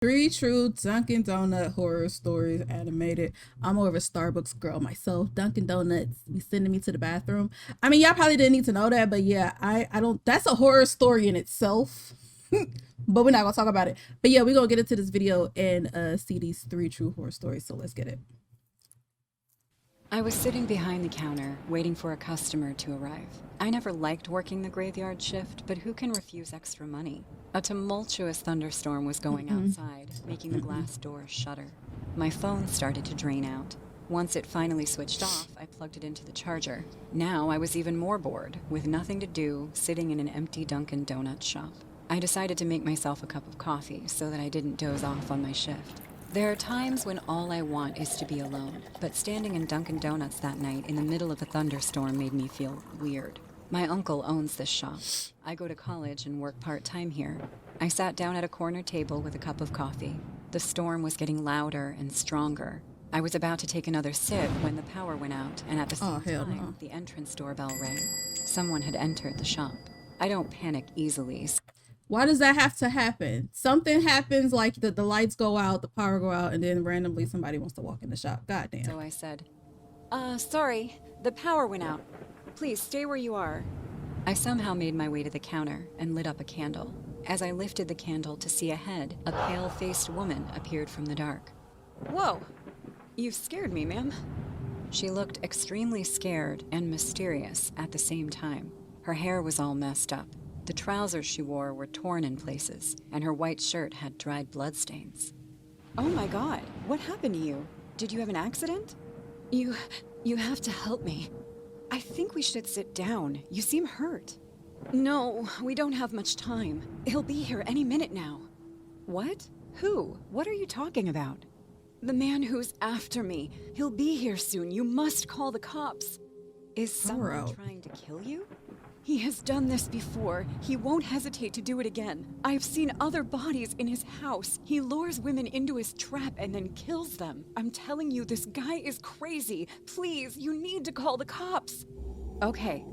Three true Dunkin' Donut horror stories animated. I'm more of a Starbucks girl myself. Dunkin' Donuts be sending me to the bathroom. I mean, y'all probably didn't need to know that, but yeah, I don't. That's a horror story in itself. But we're not gonna talk about it. But yeah, we're gonna get into this video and see these three true horror stories. So let's get it. I was sitting behind the counter, waiting for a customer to arrive. I never liked working the graveyard shift, but who can refuse extra money? A tumultuous thunderstorm was going outside, making the glass doors shudder. My phone started to drain out. Once it finally switched off, I plugged it into the charger. Now I was even more bored, with nothing to do, sitting in an empty Dunkin' Donut shop. I decided to make myself a cup of coffee so that I didn't doze off on my shift. There are times when all I want is to be alone, but standing in Dunkin' Donuts that night in the middle of a thunderstorm made me feel weird. My uncle owns this shop. I go to college and work part-time here. I sat down at a corner table with a cup of coffee. The storm was getting louder and stronger. I was about to take another sip when the power went out, and at the same time, the entrance doorbell rang. Someone had entered the shop. I don't panic easily. Why does that have to happen? Something happens, like the lights go out, the power go out, and then randomly somebody wants to walk in the shop. Goddamn. So I said, sorry, the power went out. Please stay where you are. I somehow made my way to the counter and lit up a candle. As I lifted the candle to see ahead, a pale-faced woman appeared from the dark. Whoa, you've scared me, ma'am. She looked extremely scared and mysterious at the same time. Her hair was all messed up. The trousers she wore were torn in places, and her white shirt had dried bloodstains. Oh my God, what happened to you? Did you have an accident? You have to help me. I think we should sit down. You seem hurt. No, we don't have much time. He'll be here any minute now. What? Who? What are you talking about? The man who's after me. He'll be here soon. You must call the cops. Is someone trying to kill you? He has done this before. He won't hesitate to do it again. I've seen other bodies in his house. He lures women into his trap and then kills them. I'm telling you, this guy is crazy. Please, you need to call the cops. Okay,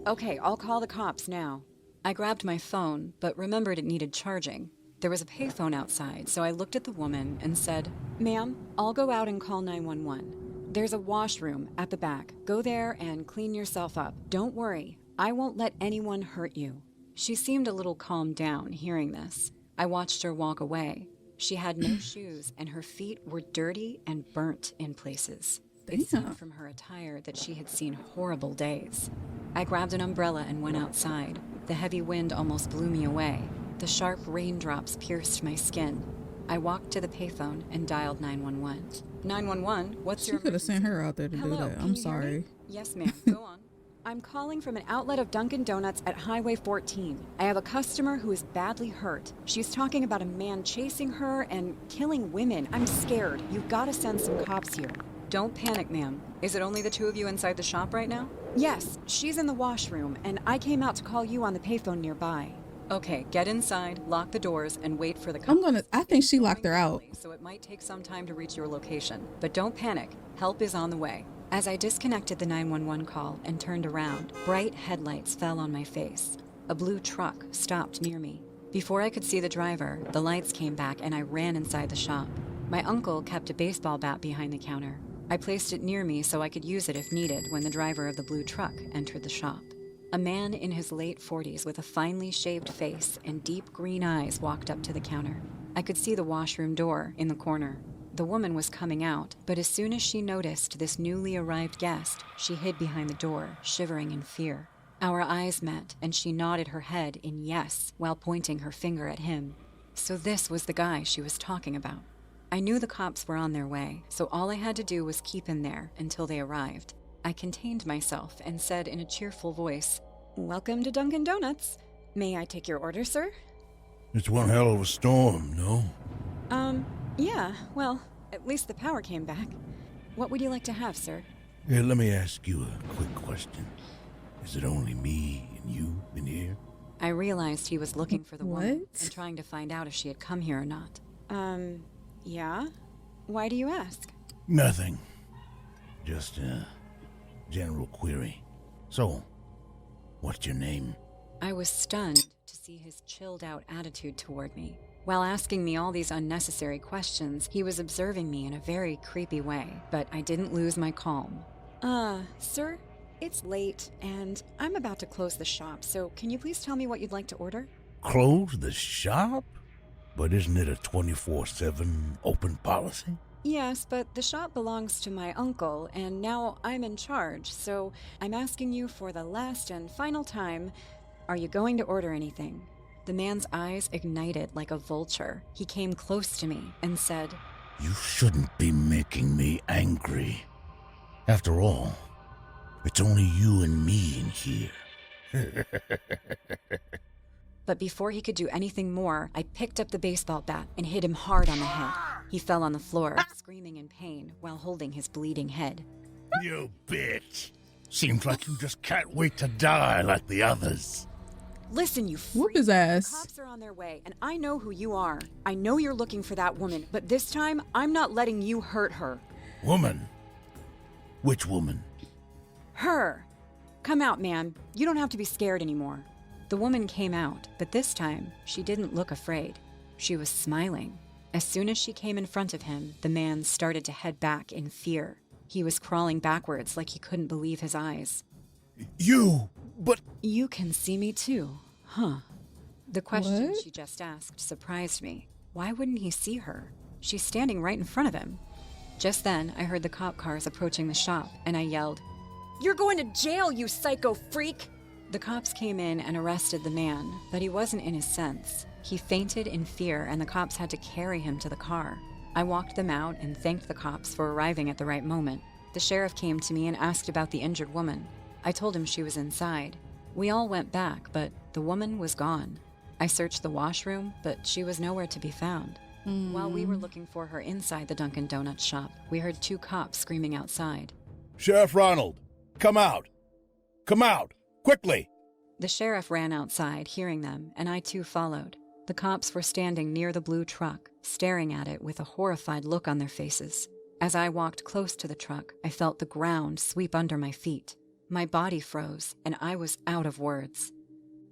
I'll call the cops now. I grabbed my phone, but remembered it needed charging. There was a payphone outside, so I looked at the woman and said, Ma'am, I'll go out and call 911. There's a washroom at the back. Go there and clean yourself up. Don't worry. I won't let anyone hurt you. She seemed a little calmed down hearing this. I watched her walk away. She had no shoes, and her feet were dirty and burnt in places. It seemed from her attire that she had seen horrible days. I grabbed an umbrella and went outside. The heavy wind almost blew me away. The sharp raindrops pierced my skin. I walked to the payphone and dialed 911. 911, what's your emergency? She could have sent her out there to do that. I'm sorry. Yes, ma'am. Go on. I'm calling from an outlet of Dunkin' Donuts at Highway 14. I have a customer who is badly hurt. She's talking about a man chasing her and killing women. I'm scared. You've got to send some cops here. Don't panic, ma'am. Is it only the two of you inside the shop right now? Yes, she's in the washroom, and I came out to call you on the payphone nearby. Okay, get inside, lock the doors, and wait for the cops. I think she locked her out. So it might take some time to reach your location. But don't panic. Help is on the way. As I disconnected the 911 call and turned around, bright headlights fell on my face. A blue truck stopped near me. Before I could see the driver, the lights came back and I ran inside the shop. My uncle kept a baseball bat behind the counter. I placed it near me so I could use it if needed when the driver of the blue truck entered the shop. A man in his late 40s with a finely shaved face and deep green eyes walked up to the counter. I could see the washroom door in the corner. The woman was coming out, but as soon as she noticed this newly arrived guest, she hid behind the door, shivering in fear. Our eyes met, and she nodded her head in yes while pointing her finger at him. So this was the guy she was talking about. I knew the cops were on their way, so all I had to do was keep him there until they arrived. I contained myself and said in a cheerful voice, Welcome to Dunkin' Donuts. May I take your order, sir? It's one hell of a storm, no? Yeah, well, at least the power came back. What would you like to have, sir? Here, let me ask you a quick question. Is it only me and you in here? I realized he was looking for the woman and trying to find out if she had come here or not. Yeah? Why do you ask? Nothing. Just a general query. So, what's your name? I was stunned to see his chilled-out attitude toward me. While asking me all these unnecessary questions, he was observing me in a very creepy way, but I didn't lose my calm. Sir, it's late, and I'm about to close the shop, so can you please tell me what you'd like to order? Close the shop? But isn't it a 24/7 open policy? Yes, but the shop belongs to my uncle, and now I'm in charge, so I'm asking you for the last and final time, are you going to order anything? The man's eyes ignited like a vulture. He came close to me and said, You shouldn't be making me angry. After all, it's only you and me in here. But before he could do anything more, I picked up the baseball bat and hit him hard on the head. He fell on the floor, screaming in pain while holding his bleeding head. You bitch. Seems like you just can't wait to die like the others. Listen, you freak. Whoop his ass. The cops are on their way, and I know who you are. I know you're looking for that woman, but this time, I'm not letting you hurt her. Woman? Which woman? Her. Come out, man. You don't have to be scared anymore. The woman came out, but this time, she didn't look afraid. She was smiling. As soon as she came in front of him, the man started to head back in fear. He was crawling backwards like he couldn't believe his eyes. But... You can see me too, huh? The question What? she just asked surprised me. Why wouldn't he see her? She's standing right in front of him. Just then, I heard the cop cars approaching the shop, and I yelled, "You're going to jail, you psycho freak!" The cops came in and arrested the man, but he wasn't in his sense. He fainted in fear, and the cops had to carry him to the car. I walked them out and thanked the cops for arriving at the right moment. The sheriff came to me and asked about the injured woman. I told him she was inside. We all went back, but the woman was gone. I searched the washroom, but she was nowhere to be found. While we were looking for her inside the Dunkin' Donuts shop, we heard two cops screaming outside. Sheriff Ronald, come out! Come out! Quickly! The sheriff ran outside, hearing them, and I too followed. The cops were standing near the blue truck, staring at it with a horrified look on their faces. As I walked close to the truck, I felt the ground sweep under my feet. My body froze, and I was out of words.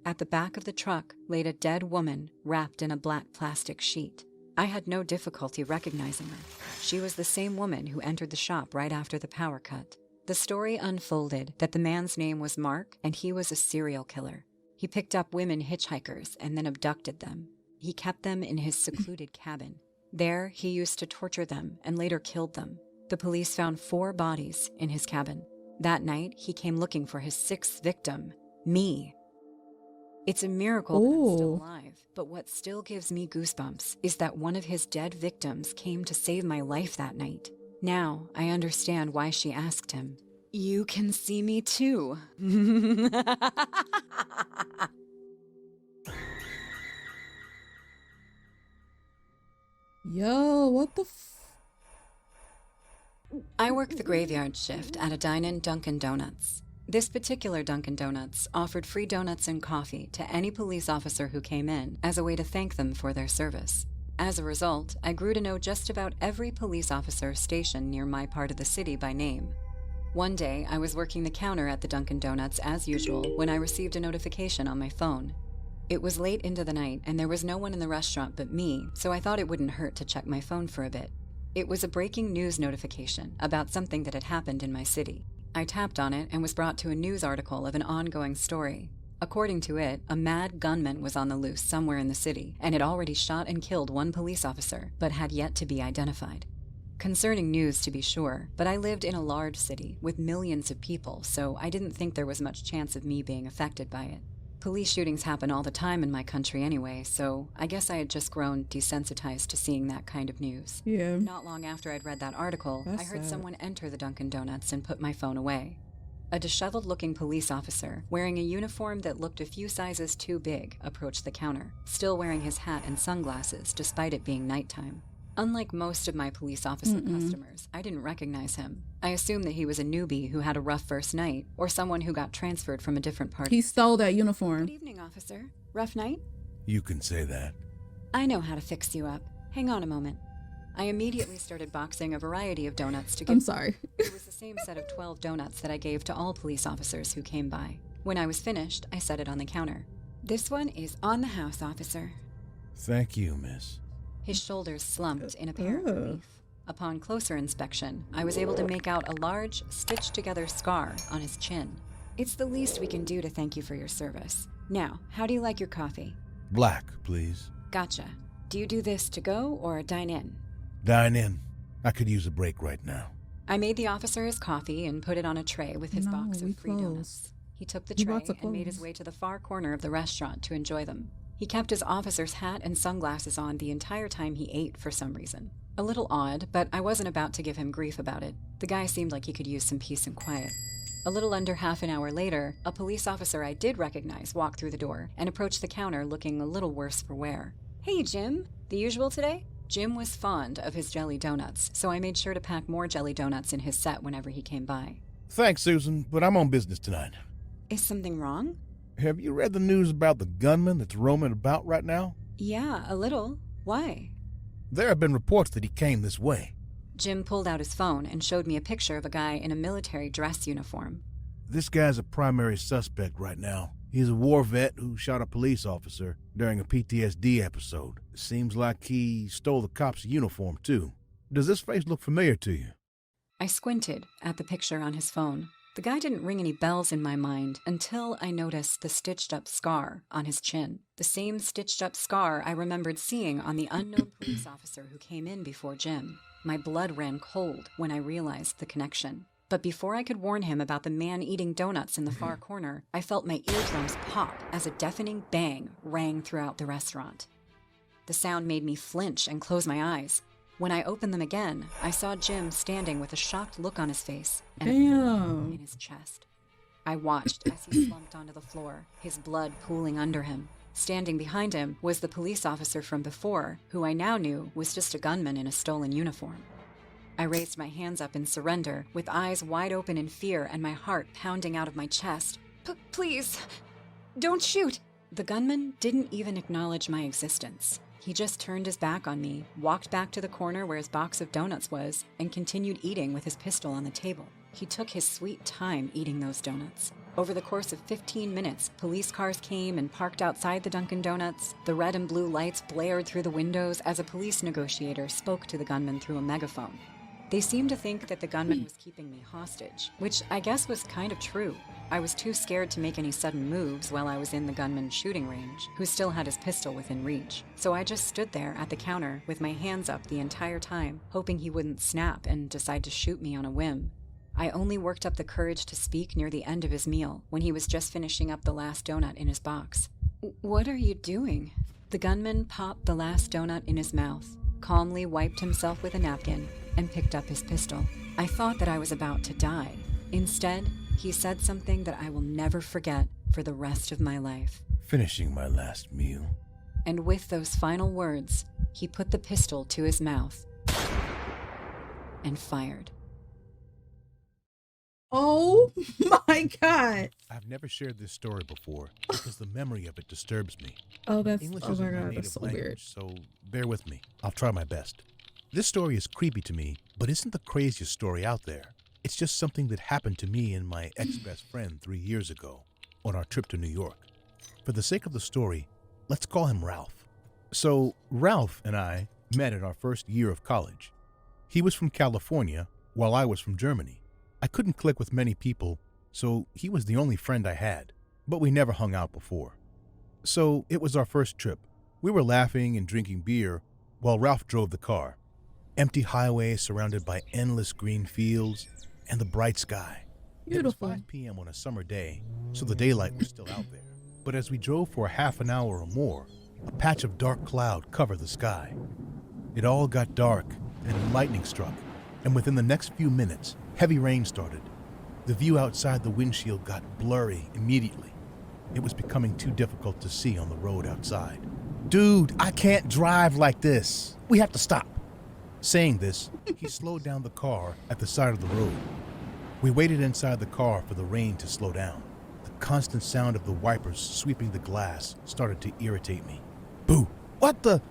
At the back of the truck laid a dead woman wrapped in a black plastic sheet. I had no difficulty recognizing her. She was the same woman who entered the shop right after the power cut. The story unfolded that the man's name was Mark, and he was a serial killer. He picked up women hitchhikers and then abducted them. He kept them in his secluded cabin. There, he used to torture them and later killed them. The police found 4 bodies in his cabin. That night, he came looking for his 6th victim, me. It's a miracle that I'm still alive, but what still gives me goosebumps is that one of his dead victims came to save my life that night. Now, I understand why she asked him. You can see me too. Yo, what the I work the graveyard shift at a dine-in Dunkin' Donuts. This particular Dunkin' Donuts offered free donuts and coffee to any police officer who came in as a way to thank them for their service. As a result, I grew to know just about every police officer stationed near my part of the city by name. One day, I was working the counter at the Dunkin' Donuts as usual when I received a notification on my phone. It was late into the night and there was no one in the restaurant but me, so I thought it wouldn't hurt to check my phone for a bit. It was a breaking news notification about something that had happened in my city. I tapped on it and was brought to a news article of an ongoing story. According to it, a mad gunman was on the loose somewhere in the city and had already shot and killed one police officer, but had yet to be identified. Concerning news, to be sure, but I lived in a large city with millions of people, so I didn't think there was much chance of me being affected by it. Police shootings happen all the time in my country anyway, so I guess I had just grown desensitized to seeing that kind of news. Yeah. Not long after I'd read that article, That's I heard sad. someone enter the Dunkin' Donuts and put my phone away. A disheveled-looking police officer, wearing a uniform that looked a few sizes too big, approached the counter, still wearing his hat and sunglasses despite it being nighttime. Unlike most of my police officer customers, I didn't recognize him. I assumed that he was a newbie who had a rough first night, or someone who got transferred from a different part. He stole that uniform. Good evening, officer. Rough night? You can say that. I know how to fix you up. Hang on a moment. I immediately started boxing a variety of donuts to give. I'm sorry. It was the same set of 12 donuts that I gave to all police officers who came by. When I was finished, I set it on the counter. This one is on the house, officer. Thank you, miss. His shoulders slumped in apparent relief. Upon closer inspection, I was able to make out a large, stitched-together scar on his chin. It's the least we can do to thank you for your service. Now, how do you like your coffee? Black, please. Gotcha. Do you do this to go or dine in? Dine in. I could use a break right now. I made the officer his coffee and put it on a tray with his box of free donuts. He took the tray and made his way to the far corner of the restaurant to enjoy them. He kept his officer's hat and sunglasses on the entire time he ate for some reason. A little odd, but I wasn't about to give him grief about it. The guy seemed like he could use some peace and quiet. A little under half an hour later, a police officer I did recognize walked through the door and approached the counter looking a little worse for wear. Hey, Jim. The usual today? Jim was fond of his jelly donuts, so I made sure to pack more jelly donuts in his set whenever he came by. Thanks, Susan, but I'm on business tonight. Is something wrong? Have you read the news about the gunman that's roaming about right now? Yeah, a little. Why? There have been reports that he came this way. Jim pulled out his phone and showed me a picture of a guy in a military dress uniform. This guy's a primary suspect right now. He's a war vet who shot a police officer during a PTSD episode. Seems like he stole the cop's uniform, too. Does this face look familiar to you? I squinted at the picture on his phone. The guy didn't ring any bells in my mind until I noticed the stitched-up scar on his chin. The same stitched-up scar I remembered seeing on the unknown police officer who came in before Jim. My blood ran cold when I realized the connection. But before I could warn him about the man eating donuts in the far corner, I felt my eardrums pop as a deafening bang rang throughout the restaurant. The sound made me flinch and close my eyes. When I opened them again, I saw Jim standing with a shocked look on his face and a Damn. in his chest. I watched as he slumped onto the floor, his blood pooling under him. Standing behind him was the police officer from before, who I now knew was just a gunman in a stolen uniform. I raised my hands up in surrender, with eyes wide open in fear and my heart pounding out of my chest. Please, don't shoot! The gunman didn't even acknowledge my existence. He just turned his back on me, walked back to the corner where his box of donuts was, and continued eating with his pistol on the table. He took his sweet time eating those donuts. Over the course of 15 minutes, police cars came and parked outside the Dunkin' Donuts. The red and blue lights blared through the windows as a police negotiator spoke to the gunman through a megaphone. They seemed to think that the gunman was keeping me hostage, which I guess was kind of true. I was too scared to make any sudden moves while I was in the gunman's shooting range, who still had his pistol within reach. So I just stood there at the counter with my hands up the entire time, hoping he wouldn't snap and decide to shoot me on a whim. I only worked up the courage to speak near the end of his meal, when he was just finishing up the last donut in his box. What are you doing? The gunman popped the last donut in his mouth, calmly wiped himself with a napkin, and picked up his pistol. I thought that I was about to die. Instead, he said something that I will never forget for the rest of my life. Finishing my last meal. And with those final words, he put the pistol to his mouth and fired. Oh my God. I've never shared this story before because the memory of it disturbs me. English Oh isn't my my God, native that's so language, weird. so bear with me. I'll try my best. This story is creepy to me, but isn't the craziest story out there. It's just something that happened to me and my ex-best friend 3 years ago on our trip to New York. For the sake of the story, let's call him Ralph. So Ralph and I met at our first year of college. He was from California, while I was from Germany. I couldn't click with many people, so he was the only friend I had, but we never hung out before. So it was our first trip. We were laughing and drinking beer while Ralph drove the car. Empty highways surrounded by endless green fields and the bright sky. Beautiful. It was 5 p.m. on a summer day, so the daylight was still out there. But as we drove for half an hour or more, a patch of dark cloud covered the sky. It all got dark and lightning struck, and within the next few minutes, heavy rain started. The view outside the windshield got blurry immediately. It was becoming too difficult to see on the road outside. Dude, I can't drive like this. We have to stop. Saying this, he slowed down the car at the side of the road. We waited inside the car for the rain to slow down. The constant sound of the wipers sweeping the glass started to irritate me. Boo! What the?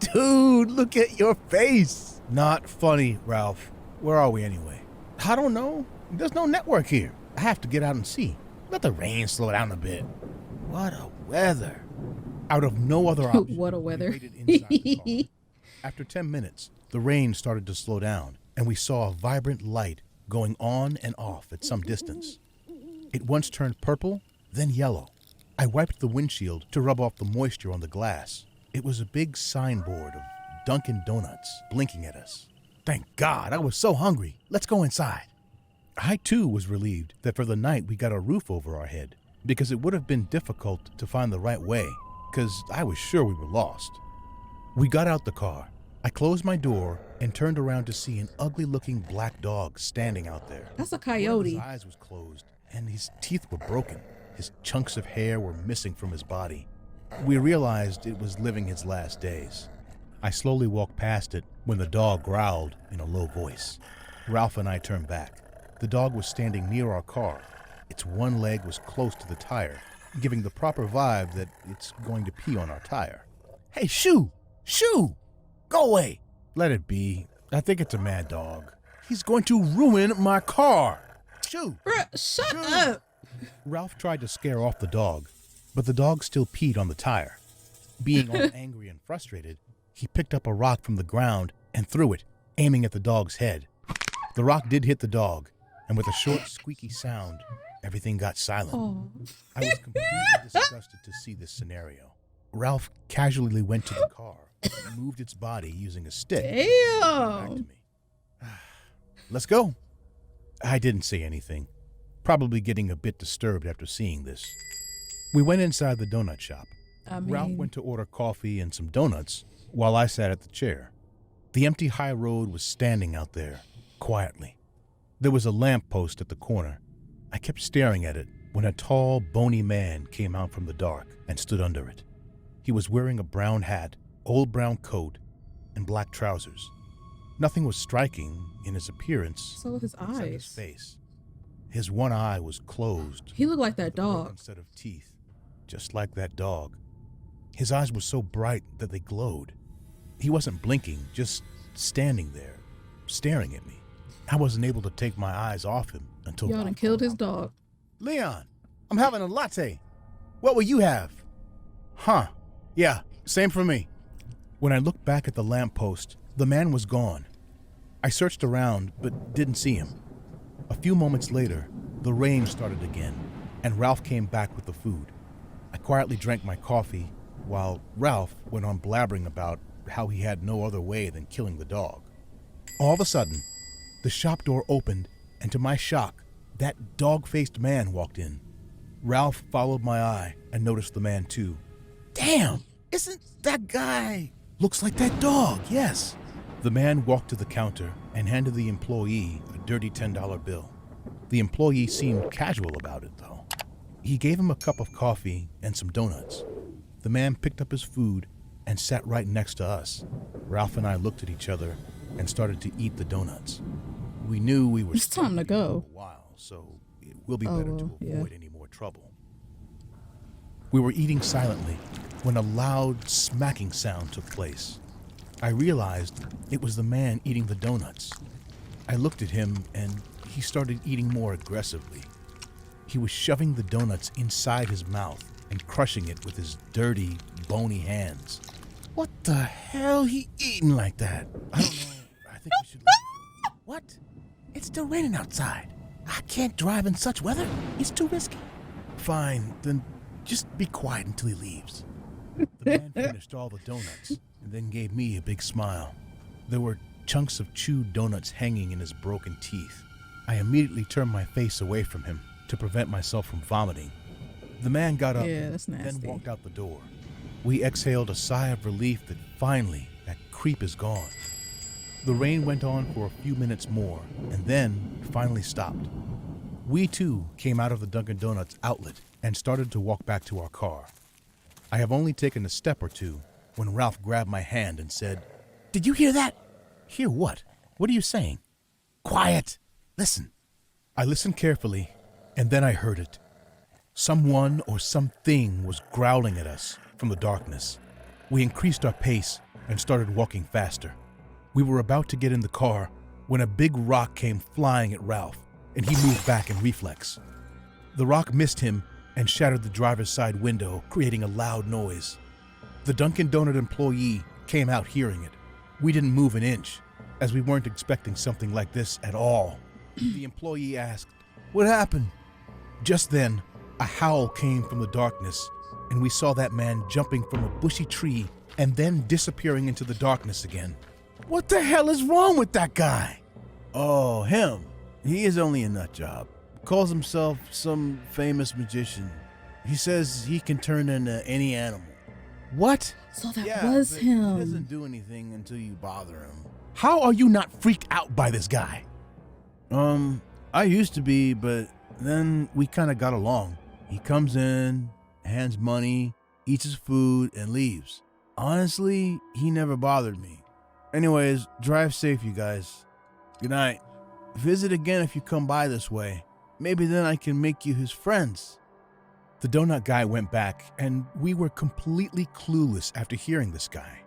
Dude, look at your face. Not funny, Ralph. Where are we anyway? I don't know. There's no network here. I have to get out and see. Let the rain slow down a bit. What a weather. Out of no other option, What a weather. we waited inside the car. After 10 minutes, the rain started to slow down, and we saw a vibrant light going on and off at some distance. It once turned purple, then yellow. I wiped the windshield to rub off the moisture on the glass. It was a big signboard of Dunkin' Donuts blinking at us. Thank God, I was so hungry. Let's go inside. I too was relieved that for the night we got a roof over our head, because it would have been difficult to find the right way, because I was sure we were lost. We got out the car. I closed my door and turned around to see an ugly-looking black dog standing out there. That's a One of coyote. his eyes was closed, and his teeth were broken. His chunks of hair were missing from his body. We realized it was living its last days. I slowly walked past it when the dog growled in a low voice. Ralph and I turned back. The dog was standing near our car. Its one leg was close to the tire, giving the proper vibe that it's going to pee on our tire. Hey, shoo! Shoo! Go away! Let it be. I think it's a mad dog. He's going to ruin my car! Shoo! Bruh, shut up. Ralph tried to scare off the dog, but the dog still peed on the tire. Being all angry and frustrated, he picked up a rock from the ground and threw it, aiming at the dog's head. The rock did hit the dog, and with a short, squeaky sound, everything got silent. Oh. I was completely disgusted to see this scenario. Ralph casually went to the car and moved its body using a stick. Back to Damn. me. Let's go. I didn't say anything, probably getting a bit disturbed after seeing this. We went inside the donut shop. Ralph went to order coffee and some donuts while I sat at the chair. The empty high road was standing out there, quietly. There was a lamp post at the corner. I kept staring at it when a tall, bony man came out from the dark and stood under it. He was wearing a brown hat, old brown coat, and black trousers. Nothing was striking in his appearance So his except his eyes. face. His one eye was closed. He looked like that with a broken dog. set of teeth, just like that dog. His eyes were so bright that they glowed. He wasn't blinking, just standing there, staring at me. I wasn't able to take my eyes off him until Y'all done killed his dog. Leon, I'm having a latte. What will you have? Huh. Yeah, same for me. When I looked back at the lamppost, the man was gone. I searched around, but didn't see him. A few moments later, the rain started again, and Ralph came back with the food. I quietly drank my coffee, while Ralph went on blabbering about how he had no other way than killing the dog. All of a sudden, the shop door opened, and to my shock, that dog-faced man walked in. Ralph followed my eye and noticed the man too. Damn, isn't that guy? Looks like that dog, yes. The man walked to the counter and handed the employee a dirty $10 bill. The employee seemed casual about it, though. He gave him a cup of coffee and some donuts. The man picked up his food and sat right next to us. Ralph and I looked at each other and started to eat the donuts. We knew we were It's time to stuck here go. for a while, so it will be Oh, better well, to yeah. avoid any more trouble. We were eating silently when a loud smacking sound took place. I realized it was the man eating the donuts. I looked at him and he started eating more aggressively. He was shoving the donuts inside his mouth and crushing it with his dirty, bony hands. What the hell he eating like that? I don't know. I think we should leave. What? It's still raining outside. I can't drive in such weather. It's too risky. Fine, then just be quiet until he leaves. The man finished all the donuts and then gave me a big smile. There were chunks of chewed donuts hanging in his broken teeth. I immediately turned my face away from him to prevent myself from vomiting. The man got up, Yeah, that's then nasty. walked out the door. We exhaled a sigh of relief that finally that creep is gone. The rain went on for a few minutes more and then finally stopped. We too came out of the Dunkin' Donuts outlet and started to walk back to our car. I have only taken a step or two when Ralph grabbed my hand and said, "Did you hear that?" "Hear what? What are you saying?" "Quiet! Listen." I listened carefully, and then I heard it. Someone or something was growling at us from the darkness. We increased our pace and started walking faster. We were about to get in the car when a big rock came flying at Ralph, and he moved back in reflex. The rock missed him and shattered the driver's side window, creating a loud noise. The Dunkin' Donut employee came out hearing it. We didn't move an inch, as we weren't expecting something like this at all. The employee asked, "What happened?" Just then, a howl came from the darkness, and we saw that man jumping from a bushy tree and then disappearing into the darkness again. What the hell is wrong with that guy? Oh, him. He is only a nut job. Calls himself some famous magician. He says he can turn into any animal. What? So that Yeah, was but him. He doesn't do anything until you bother him. How are you not freaked out by this guy? I used to be, but then we kind of got along. He comes in, hands money, eats his food, and leaves. Honestly, he never bothered me. Anyways, drive safe, you guys. Good night. Visit again if you come by this way. Maybe then I can make you his friends. The donut guy went back, and we were completely clueless after hearing this guy.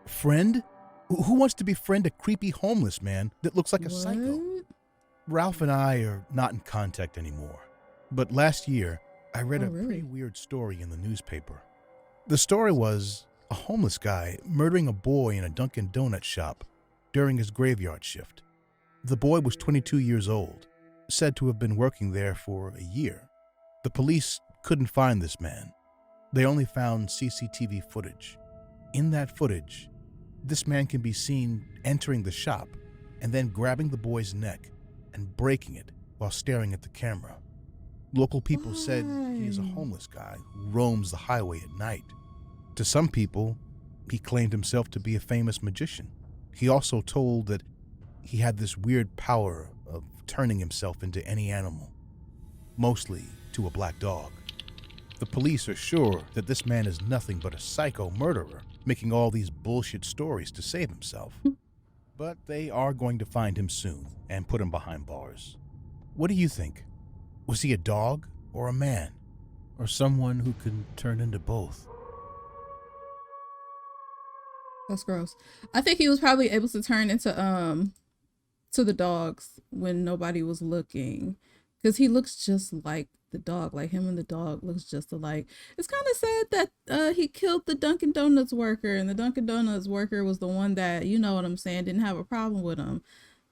Friend? Who wants to befriend a creepy homeless man that looks like a psycho? What? Ralph and I are not in contact anymore. But last year, I read Oh, a really? pretty weird story in the newspaper. The story was a homeless guy murdering a boy in a Dunkin' Donut shop during his graveyard shift. The boy was 22 years old, said to have been working there for a year. The police couldn't find this man. They only found CCTV footage. In that footage, this man can be seen entering the shop and then grabbing the boy's neck and breaking it while staring at the camera. Local people said he is a homeless guy who roams the highway at night. To some people, he claimed himself to be a famous magician. He also told that he had this weird power of turning himself into any animal, mostly to a black dog. The police are sure that this man is nothing but a psycho murderer, making all these bullshit stories to save himself. But they are going to find him soon and put him behind bars. What do you think? Was he a dog or a man? Or someone who can turn into both? That's gross. I think he was probably able to turn into to the dogs when nobody was looking, because he looks just like the dog. Like him and the dog looks just alike. It's kind of sad that he killed the Dunkin' Donuts worker, and the Dunkin' Donuts worker was the one that, you know what I'm saying, didn't have a problem with him.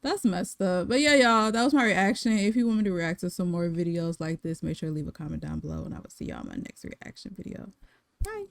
That's messed up. But yeah, y'all, that was my reaction. If you want me to react to some more videos like this, make sure to leave a comment down below, and I will see y'all in my next reaction video. Bye.